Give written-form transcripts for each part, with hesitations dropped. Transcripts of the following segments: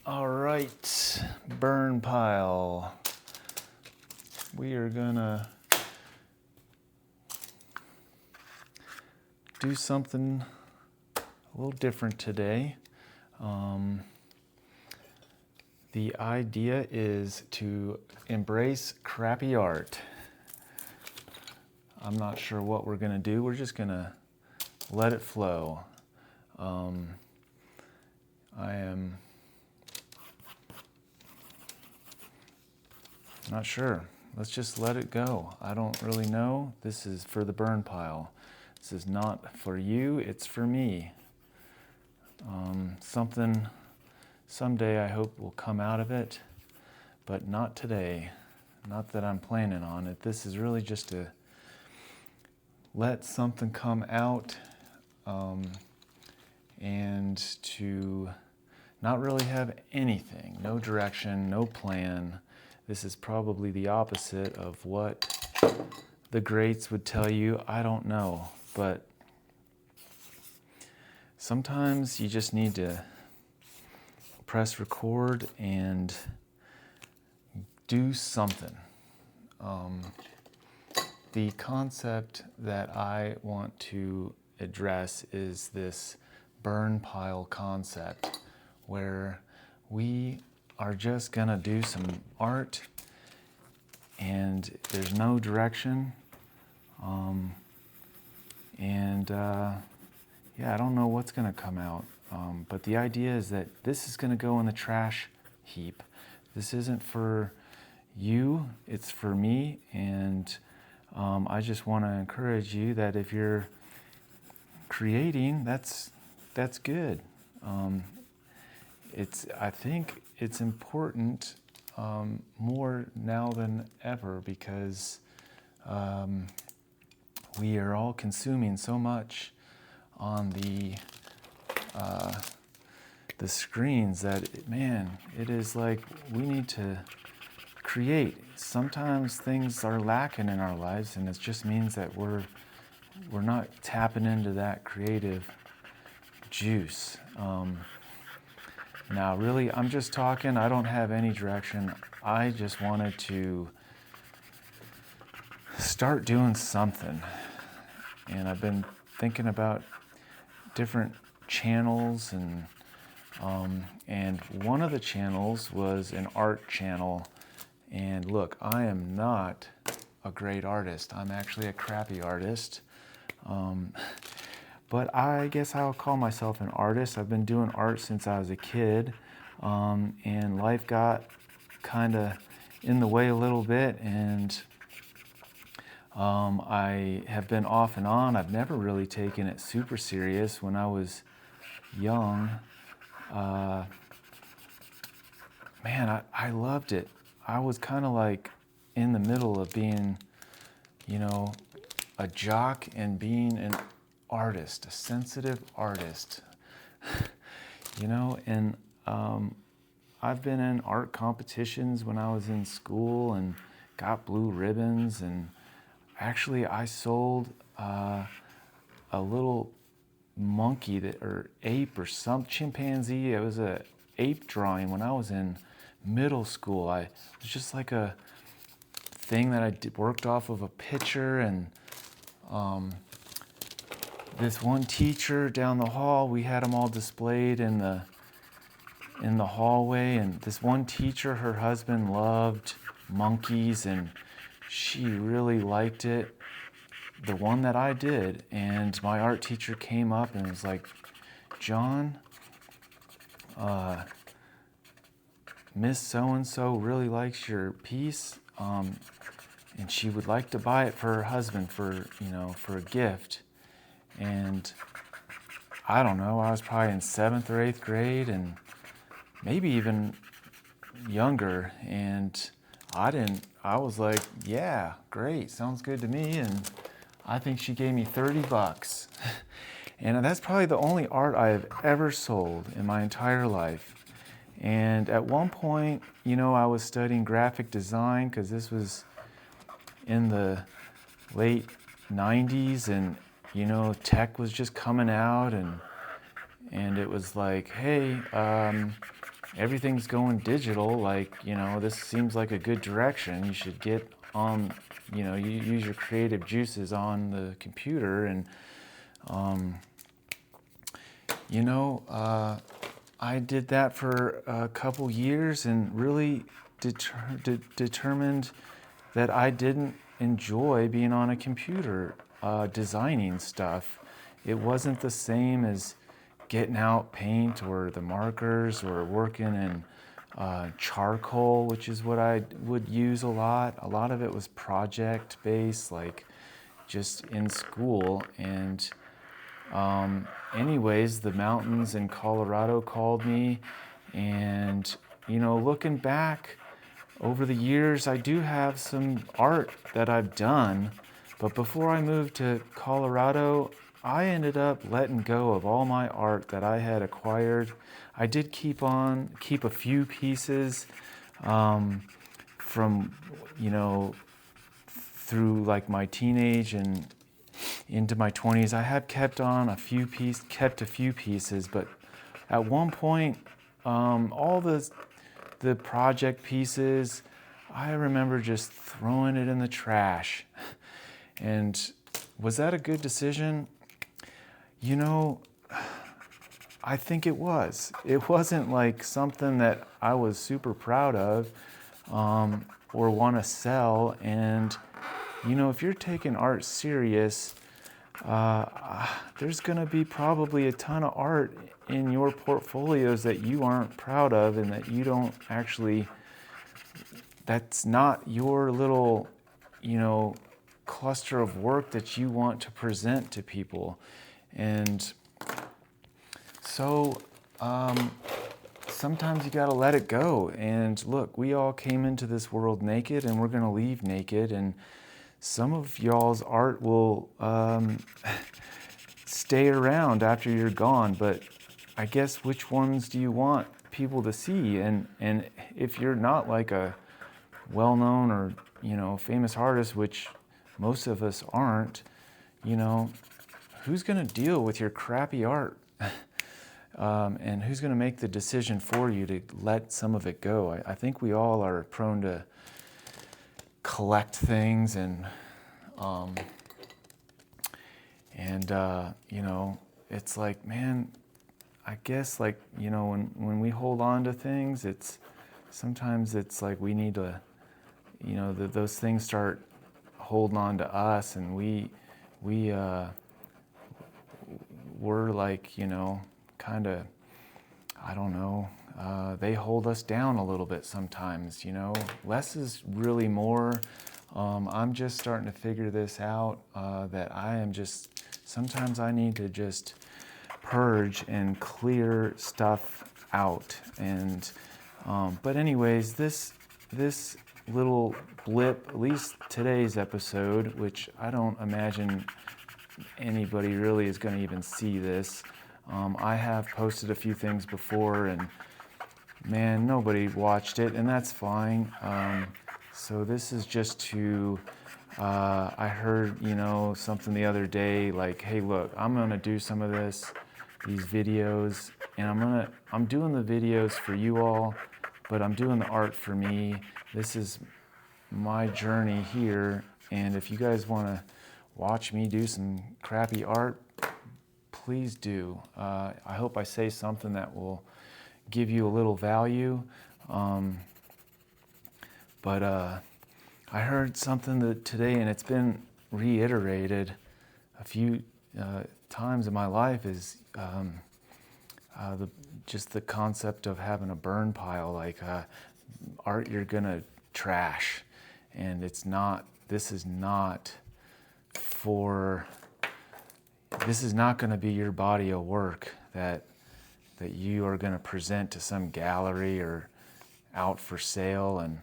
All right, burn pile. We are gonna do something a little different today. The idea is to embrace crappy art. I'm not sure what we're gonna do. We're just gonna let it flow. I am not sure. Let's just let it go. I don't really know. This is for the burn pile. This is not for you, it's for me. Something someday I hope will come out of it, but not today. Not that I'm planning on it. This is really just to let something come out and to not really have anything, no direction, no plan. This is probably the opposite of what the greats would tell you. I don't know, but sometimes you just need to press record and do something. The concept that I want to address is this burn pile concept, where we are just gonna do some art and there's no direction. Yeah, I don't know what's gonna come out. But the idea is that this is gonna go in the trash heap. This isn't for you, it's for me. And I just wanna encourage you that if you're creating, that's good. I think it's important more now than ever because we are all consuming so much on the screens that it is like we need to create. Sometimes things are lacking in our lives, and it just means that we're not tapping into that creative juice. Now, really, I'm just talking. I don't have any direction. I just wanted to start doing something. And I've been thinking about different channels, and one of the channels was an art channel. And look, I am not a great artist. I'm actually a crappy artist. But I guess I'll call myself an artist. I've been doing art since I was a kid, and life got kind of in the way a little bit, and I have been off and on. I've never really taken it super serious. When I was young, I loved it. I was kind of like in the middle of being, a jock and being an artist, a sensitive artist, and I've been in art competitions when I was in school and got blue ribbons, and actually I sold a little monkey or ape or some chimpanzee. It was a ape drawing when I was in middle school. It was just like a thing that I worked off of a picture, and this one teacher down the hall, we had them all displayed in the hallway, and this one teacher, her husband loved monkeys, and she really liked it, the one that I did. And my art teacher came up and was like, "John, Miss so-and-so really likes your piece, and she would like to buy it for her husband for a gift." And I don't know, I was probably in 7th or 8th grade, and maybe even younger, and I was like, yeah, great, sounds good to me. And I think she gave me $30. And that's probably the only art I have ever sold in my entire life. And at one point, I was studying graphic design, because this was in the late 90s, and tech was just coming out, and it was like, hey, everything's going digital. Like, this seems like a good direction. You should get on, you use your creative juices on the computer. And, I did that for a couple years and really determined that I didn't enjoy being on a computer designing stuff. It wasn't the same as getting out paint or the markers or working in charcoal, which is what I would use a lot. A lot of it was project based, like just in school. And anyways, the mountains in Colorado called me, and looking back over the years, I do have some art that I've done, but before I moved to Colorado, I ended up letting go of all my art that I had acquired. I did keep a few pieces from, through like my teenage and into my 20s. I have kept a few pieces, but at one point, all the project pieces, I remember just throwing it in the trash. And was that a good decision? I think it was. It wasn't like something that I was super proud of or want to sell. And, if you're taking art serious, there's going to be probably a ton of art in your portfolios that you aren't proud of and that you don't actually, that's not your little, cluster of work that you want to present to people. And so sometimes you got to let it go. And look, we all came into this world naked and we're going to leave naked. And some of y'all's art will stay around after you're gone, but I guess which ones do you want people to see? And if you're not like a well-known or famous artist, which most of us aren't, who's going to deal with your crappy art? And who's going to make the decision for you to let some of it go? I think we all are prone to collect things and it's like, man, I guess like, when we hold on to things, sometimes it's like we need to, those things start holding on to us, and we're like, kind of, I don't know, they hold us down a little bit sometimes, Less is really more. I'm just starting to figure this out, that sometimes I need to just purge and clear stuff out. And, but anyways, this little blip, at least today's episode, which I don't imagine anybody really is going to even see this. I have posted a few things before, and man, nobody watched it, and that's fine. So this is just to, I heard, something the other day, like, hey, look, I'm going to do some of these videos, and I'm doing the videos for you all, but I'm doing the art for me. This is my journey here, and if you guys want to watch me do some crappy art, please do. I hope I say something that will give you a little value. But I heard something today, and it's been reiterated a few times in my life, is just the concept of having a burn pile, like art you're gonna trash, and this is not going to be your body of work that you are going to present to some gallery or out for sale. And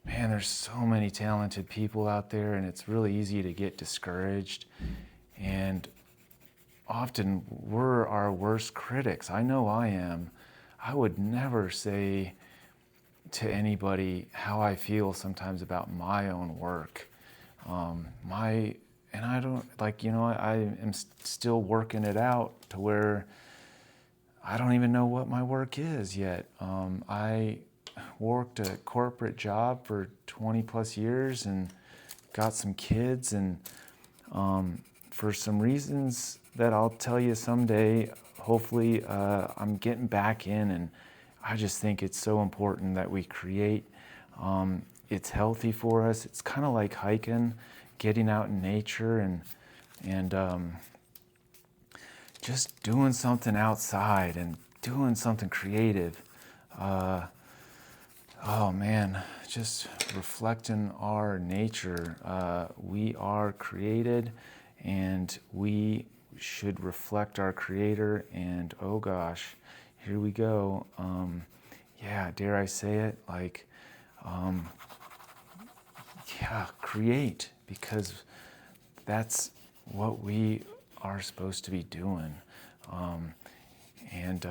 man, there's so many talented people out there, and it's really easy to get discouraged. And often we're our worst critics. I know I am. I would never say to anybody how I feel sometimes about my own work. And I don't, I am still working it out to where I don't even know what my work is yet. I worked a corporate job for 20 plus years and got some kids, and for some reasons that I'll tell you someday, hopefully I'm getting back in, and I just think it's so important that we create. It's healthy for us. It's kind of like hiking, getting out in nature, and just doing something outside and doing something creative. Oh man, just reflecting our nature. We are created, and we should reflect our Creator. And oh gosh, here we go. Yeah, dare I say it? Like, yeah, create, because that's what we are supposed to be doing. And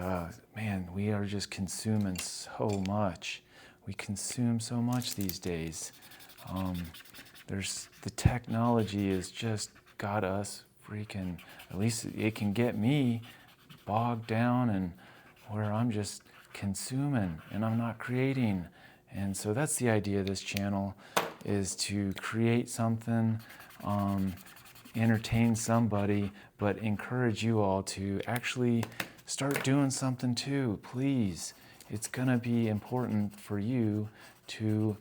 man, we are just consuming so much. We consume so much these days. The technology has just got us freaking, at least it can get me bogged down, and where I'm just consuming and I'm not creating. And so that's the idea of this channel, is to create something, entertain somebody, but encourage you all to actually start doing something too, please. It's gonna be important for you to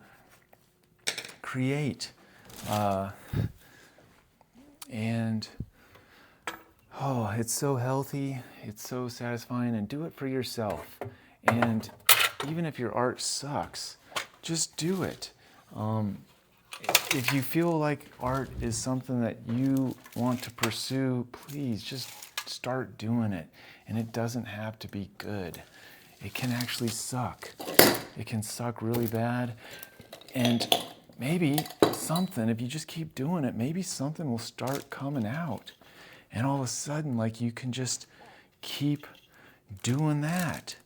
create. And oh, it's so healthy, it's so satisfying, and do it for yourself. And even if your art sucks, just do it. If you feel like art is something that you want to pursue, please just start doing it. And it doesn't have to be good. It can actually suck. It can suck really bad. And maybe something, if you just keep doing it, maybe something will start coming out. And all of a sudden, like, you can just keep doing that.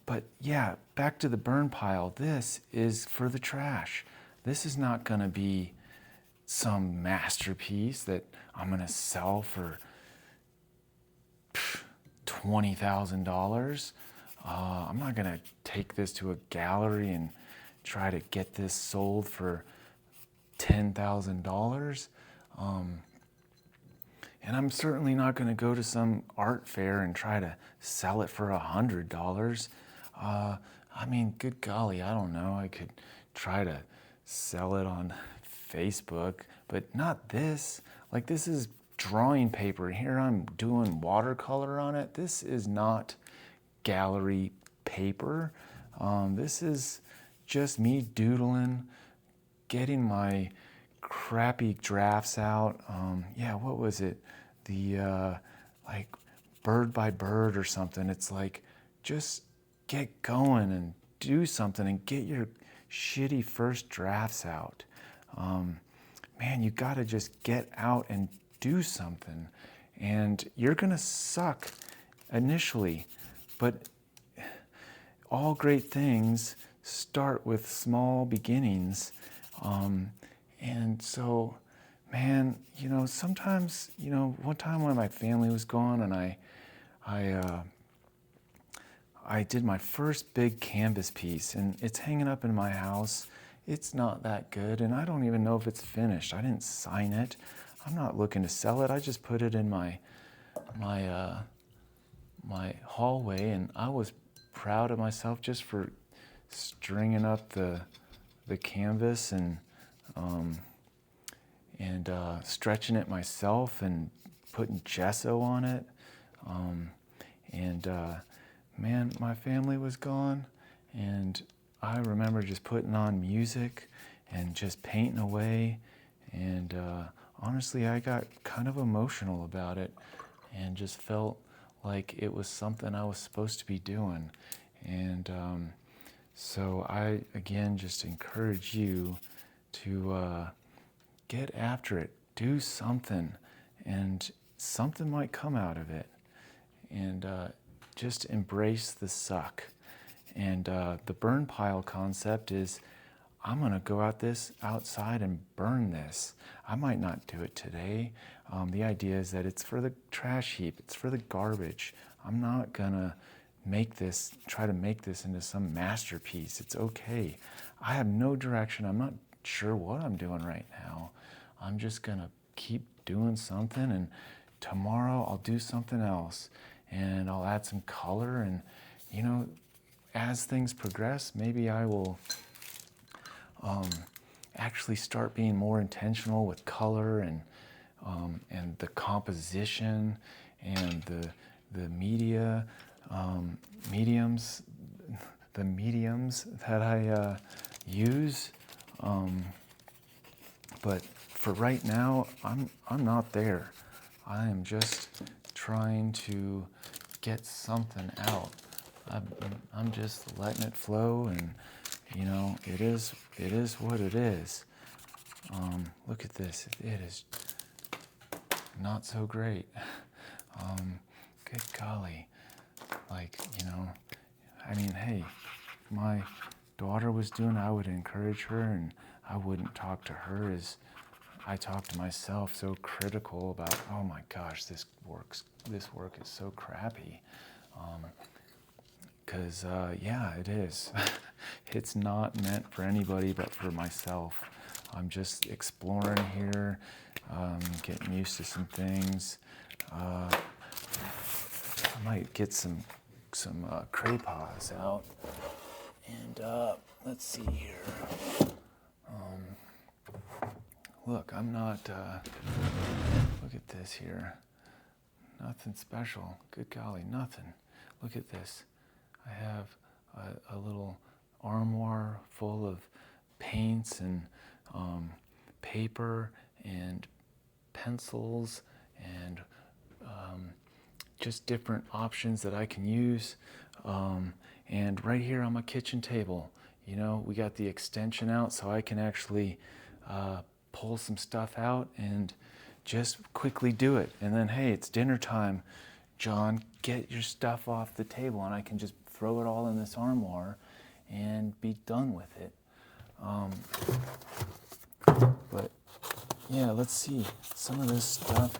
But yeah, back to the burn pile. This is for the trash. This is not gonna be some masterpiece that I'm gonna sell for $20,000. I'm not gonna take this to a gallery and try to get this sold for $10,000. And I'm certainly not gonna go to some art fair and try to sell it for $100. I mean, good golly, I don't know. I could try to sell it on Facebook, but not this. Like, this is drawing paper. Here I'm doing watercolor on it. This is not gallery paper. This is just me doodling, getting my crappy drafts out. Yeah, what was it? The like bird by bird or something. It's like, just get going and do something and get your shitty first drafts out. Man, you gotta just get out and do something. And you're gonna suck initially, but all great things start with small beginnings. And so, man, sometimes, one time when my family was gone, and I did my first big canvas piece, and it's hanging up in my house. It's not that good, and I don't even know if it's finished. I didn't sign it. I'm not looking to sell it. I just put it in my hallway, and I was proud of myself just for stringing up the canvas and stretching it myself and putting gesso on it. Man, my family was gone, and I remember just putting on music and just painting away. And honestly, I got kind of emotional about it and just felt like it was something I was supposed to be doing. And so I, again, just encourage you to get after it. Do something, and something might come out of it. And just embrace the suck. And the burn pile concept is, I'm going to go outside and burn this. I might not do it today. The idea is that it's for the trash heap. It's for the garbage. I'm not going to try to make this into some masterpiece. It's okay. I have no direction. I'm not sure what I'm doing right now. I'm just going to keep doing something, and tomorrow I'll do something else, and I'll add some color, and as things progress, maybe I will actually start being more intentional with color and the composition and the mediums that I use. But for right now, I'm not there. I am just trying to get something out. I'm just letting it flow, and it is what it is. Look at this. It is not so great. Good golly. Hey, if my daughter was doing, I would encourage her, and I wouldn't talk to her as I talk to myself, so critical about, oh my gosh, this work is so crappy. Because, yeah, it is. It's not meant for anybody but for myself. I'm just exploring here, getting used to some things. I might get some crayons out. And let's see here. Look, I'm not, look at this here. Nothing special. Good golly, nothing. Look at this. I have a little armoire full of paints and paper and pencils and just different options that I can use. And right here on my kitchen table, we got the extension out, so I can actually pull some stuff out and just quickly do it. And then, hey, it's dinner time. John, get your stuff off the table, and I can just throw it all in this armoire and be done with it. But yeah, let's see some of this stuff.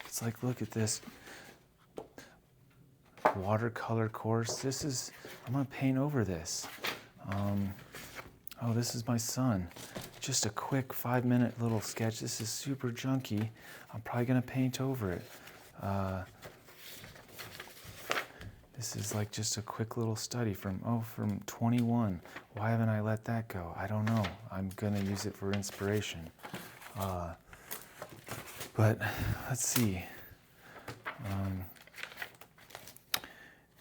It's like, look at this watercolor course. I'm gonna paint over this. Oh, this is my son. Just a quick 5-minute little sketch. This is super junky. I'm probably gonna paint over it. This is like just a quick little study from 21. Why haven't I let that go? I don't know. I'm gonna use it for inspiration. But let's see.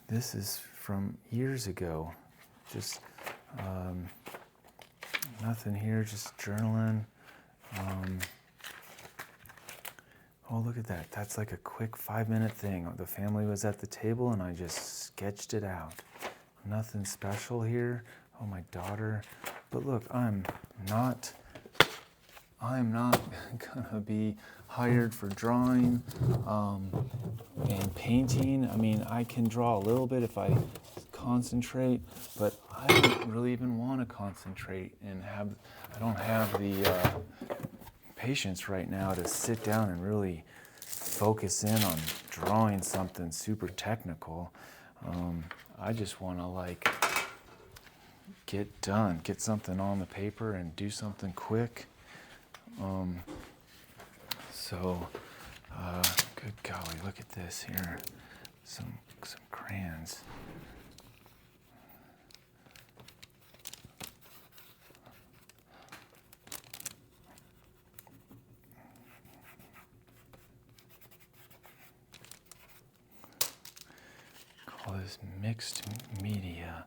This is from years ago. Just nothing here, just journaling. Oh, look at that. That's like a quick 5-minute thing. The family was at the table and I just sketched it out. Nothing special here. Oh, my daughter. But look, I'm not gonna be hired for drawing and painting. I mean, I can draw a little bit if I concentrate, but I don't really even want to concentrate and I don't have the patience right now to sit down and really focus in on drawing something super technical. I just want to get something on the paper and do something quick. Good golly, look at this here. Some crayons. Call this mixed media.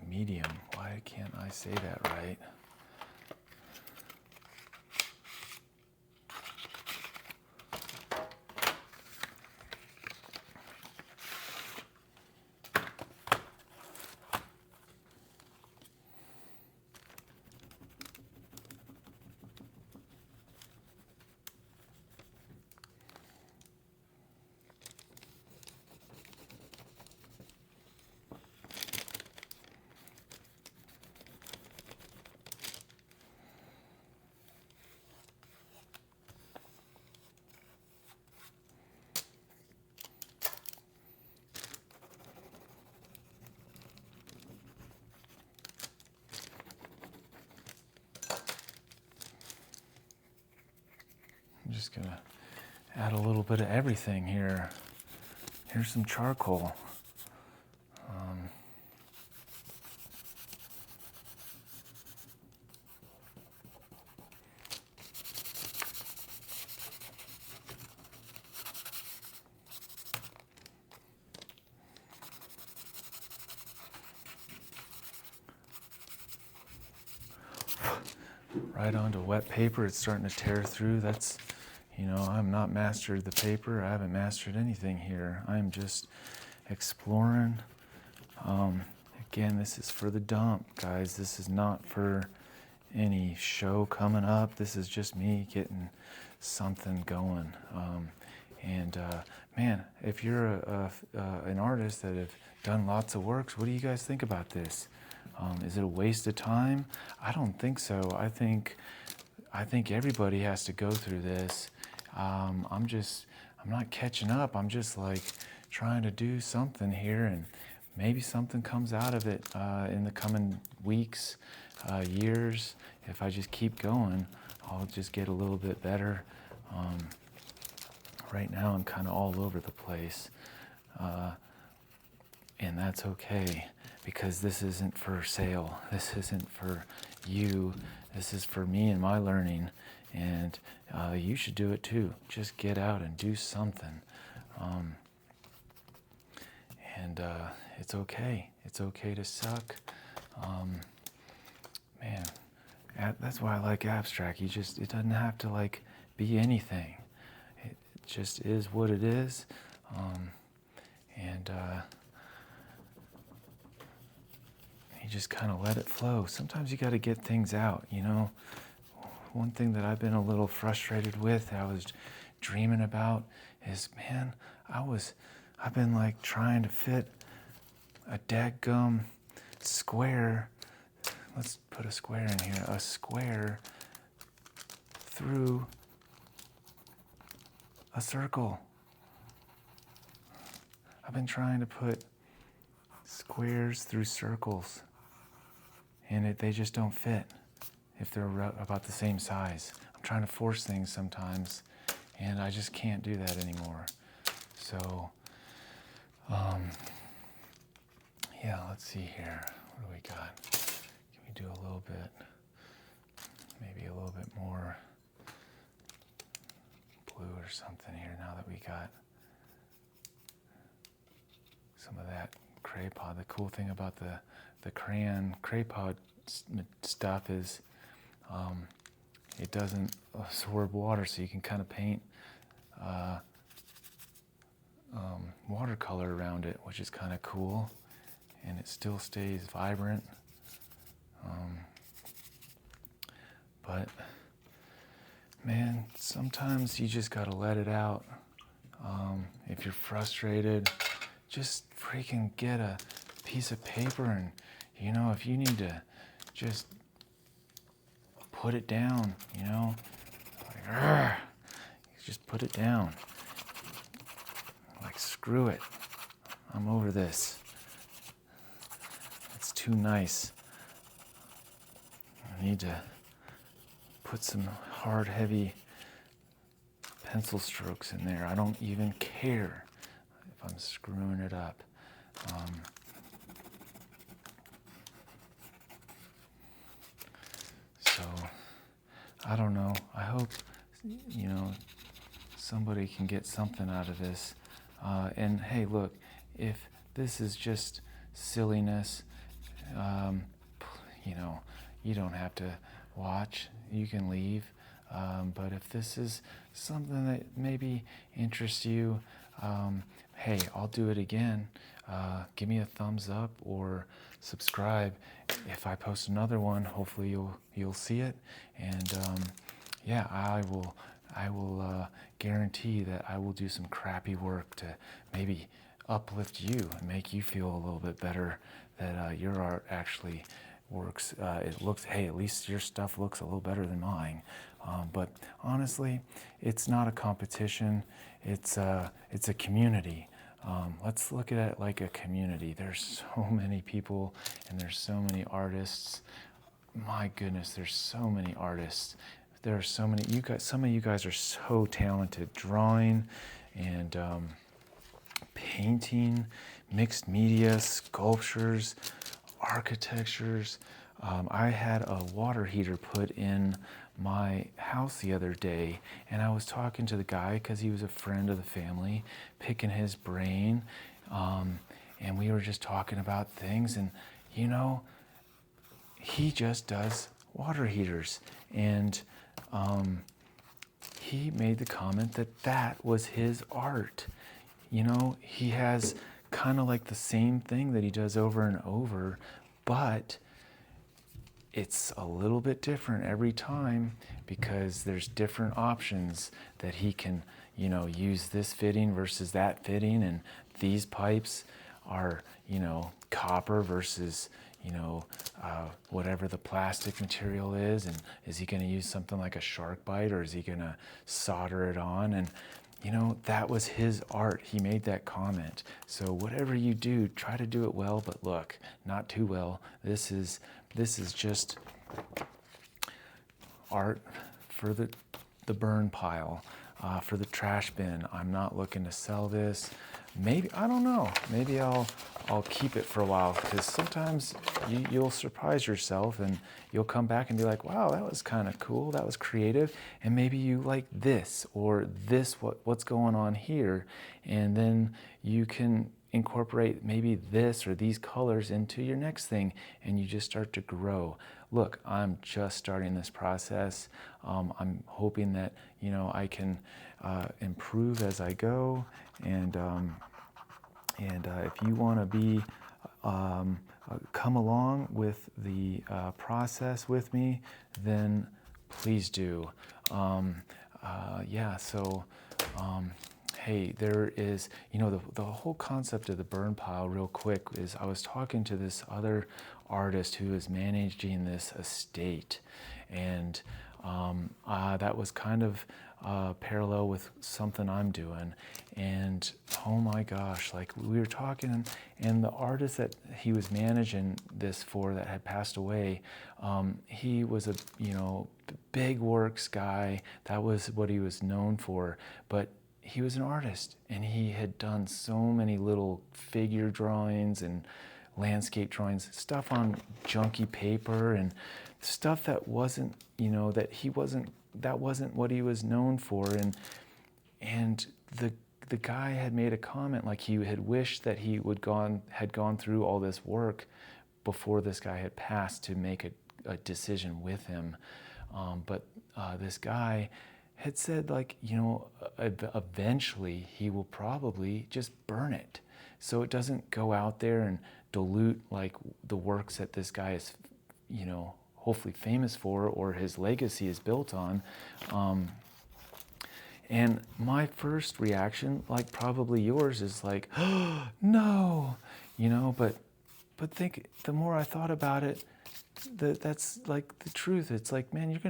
Medium. Why can't I say that right? just gonna add a little bit of everything here. Here's some charcoal. Right onto wet paper, it's starting to tear through. That's, I'm not mastered the paper. I haven't mastered anything here. I'm just exploring. Again, this is for the dump, guys. This is not for any show coming up. This is just me getting something going. Man, if you're an artist that have done lots of works, what do you guys think about this? Is it a waste of time? I don't think so. I think everybody has to go through this. I'm not catching up. I'm just like trying to do something here, and maybe something comes out of it in the coming weeks, years. If I just keep going, I'll just get a little bit better. Right now, I'm kind of all over the place, and that's okay, because this isn't for sale. This isn't for you. This is for me and my learning, and you should do it too. Just get out and do something. It's okay. It's okay to suck. Man, that's why I like abstract. It doesn't have to like be anything. It just is what it is. You just kind of let it flow. Sometimes you got to get things out, One thing that I've been a little frustrated with, I was dreaming about, is, man, I've been like trying to fit a dadgum square. Let's put a square in here. A square through a circle. I've been trying to put squares through circles, and they just don't fit if they're about the same size. I'm trying to force things sometimes, and I just can't do that anymore. So, yeah, let's see here. What do we got? Can we do a little bit, maybe a little bit more blue or something here now that we got some of that Craypod. The cool thing about the crayon Craypod stuff is it doesn't absorb water, so you can kind of paint watercolor around it, which is kind of cool, and it still stays vibrant. But man, sometimes you just gotta let it out. If you're frustrated, just freaking get a piece of paper, and if you need to just put it down, like, just put it down. Like, screw it. I'm over this. It's too nice. I need to put some hard, heavy pencil strokes in there. I don't even care if I'm screwing it up. So, I don't know. I hope, somebody can get something out of this. And hey, look, if this is just silliness, you don't have to watch. You can leave. But if this is something that maybe interests you, hey, I'll do it again. Give me a thumbs up or subscribe. If I post another one, hopefully you'll see it. And yeah, I will guarantee that I will do some crappy work to maybe uplift you and make you feel a little bit better that your art actually works. It looks, hey, at least your stuff looks a little better than mine. But honestly, it's not a competition. It's a community. Let's look at it like a community. There's so many people and there's so many artists. My goodness, there's so many artists. there are so many, some of you guys are so talented drawing and painting, mixed media, sculptures, architectures. I had a water heater put in my house the other day, and I was talking to the guy because he was a friend of the family, picking his brain, and we were just talking about things, and you know, he just does water heaters, and he made the comment that that was his art. You know, he has kind of like the same thing that he does over and over, but it's a little bit different every time because there's different options that he can, you know, use this fitting versus that fitting, and these pipes are, you know, copper versus, you know, whatever the plastic material is, and is he going to use something like a shark bite, or is he going to solder it on? And you know, that was his art. He made that comment. So whatever you do, try to do it well, but look, not too well. This is just art for the burn pile, for the trash bin. I'm not looking to sell this. Maybe, I don't know, maybe I'll keep it for a while, because sometimes you'll surprise yourself and you'll come back and be like, wow, that was kind of cool, that was creative, and maybe you like this or this, what's going on here, and then you can incorporate maybe this or these colors into your next thing, and you just start to grow. Look, I'm just starting this process. I'm hoping that, you know, I can improve as I go, and if you want to be come along with the process with me, then please do. Yeah, so hey, there is, you know, the whole concept of the burn pile, real quick, is I was talking to this other artist who is managing this estate, and that was kind of parallel with something I'm doing. And oh my gosh, like we were talking, and the artist that he was managing this for that had passed away, he was a, you know, big works guy. That was what he was known for. But he was an artist, and he had done so many little figure drawings and landscape drawings, stuff on junky paper, and stuff that wasn't, you know, that wasn't what he was known for. And the guy had made a comment like he had wished that he had gone through all this work before this guy had passed to make a decision with him. But this guy had said, like, you know, eventually he will probably just burn it, so it doesn't go out there and dilute like the works that this guy is, you know, hopefully famous for, or his legacy is built on. And my first reaction, like probably yours, is like, oh, no, you know, but think, the more I thought about it, that's like the truth. It's like, man,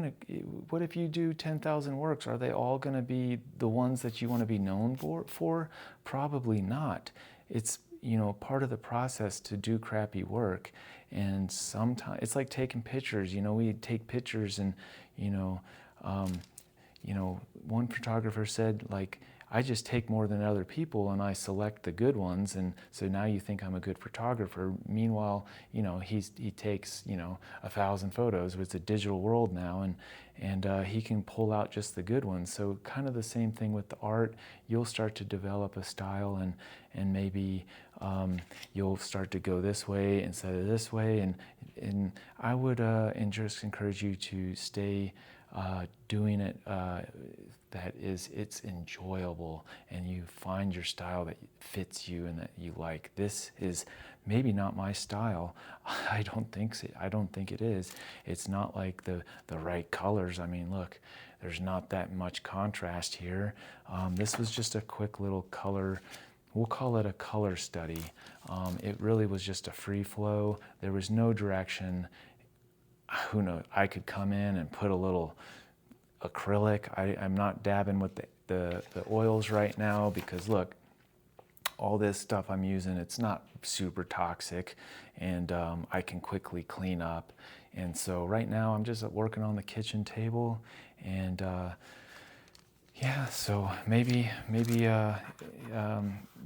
what if you do 10,000 works? Are they all gonna be the ones that you wanna be known for? Probably not. It's, you know, part of the process to do crappy work. And sometimes it's like taking pictures. You know, we take pictures, and you know, one photographer said, like, I just take more than other people and I select the good ones, and so now you think I'm a good photographer. Meanwhile, you know, he takes, you know, 1,000 photos. It's a digital world now, and he can pull out just the good ones. So kind of the same thing with the art. You'll start to develop a style, and maybe you'll start to go this way instead of this way, and I would just encourage you to stay doing it that it's enjoyable, and you find your style that fits you and that you like. This is maybe not my style. I don't think so. I don't think it is. It's not like the right colors. I mean, look, there's not that much contrast here. This was just a quick little color. We'll call it a color study. It really was just a free flow. There was no direction. Who knows? I could come in and put a little acrylic. I'm not dabbing with the oils right now, because look, all this stuff I'm using, it's not super toxic, and I can quickly clean up. And so right now I'm just working on the kitchen table, and yeah, so maybe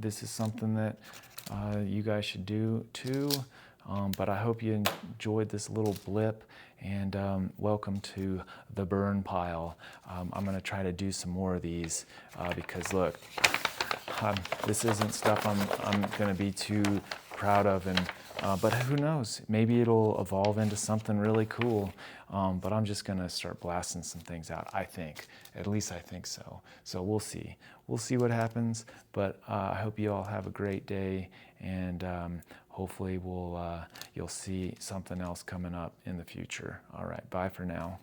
this is something that you guys should do too. But I hope you enjoyed this little blip, and welcome to the burn pile. I'm gonna try to do some more of these because look, this isn't stuff I'm gonna be too proud of, and but who knows? Maybe it'll evolve into something really cool. But I'm just gonna start blasting some things out. I think, at least I think so. So we'll see. We'll see what happens. But I hope you all have a great day, and hopefully you'll see something else coming up in the future. All right, bye for now.